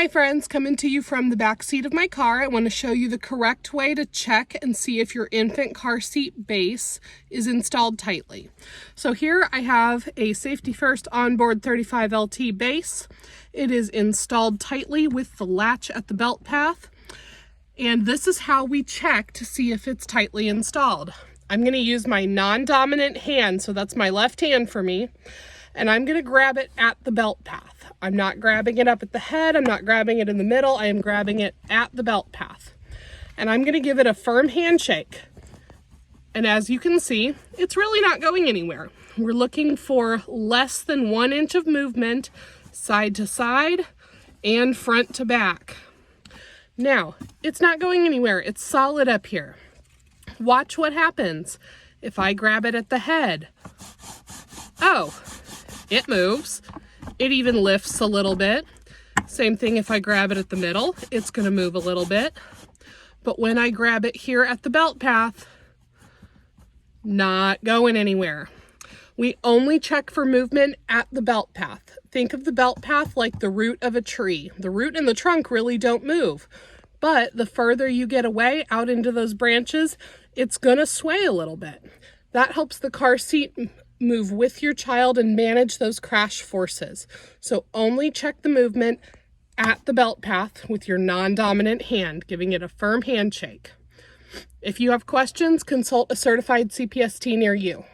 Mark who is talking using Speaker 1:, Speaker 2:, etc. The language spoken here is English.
Speaker 1: Hi friends, coming to you from the back seat of my car. I want to show you the correct way to check and see if your infant car seat base is installed tightly. So here I have a Safety First Onboard 35 LT base. It is installed tightly with the latch at the belt path. And this is how we check to see if it's tightly installed. I'm going to use my non-dominant hand, so that's my left hand for me. And I'm going to grab it at the belt path. I'm not grabbing it up at the head. I'm not grabbing it in the middle. I am grabbing it at the belt path. And I'm going to give it a firm handshake. And as you can see, it's really not going anywhere. We're looking for less than 1 inch of movement side to side and front to back. Now, it's not going anywhere. It's solid up here. Watch what happens if I grab it at the head. Oh, it moves. It even lifts a little bit. Same thing if I grab it at the middle, it's going to move a little bit. But when I grab it here at the belt path, not going anywhere. We only check for movement at the belt path. Think of the belt path like the root of a tree. The root and the trunk really don't move. But the further you get away out into those branches, it's going to sway a little bit. That helps the car seat move with your child and manage those crash forces. So only check the movement at the belt path with your non-dominant hand, giving it a firm handshake. If you have questions, consult a certified CPST near you.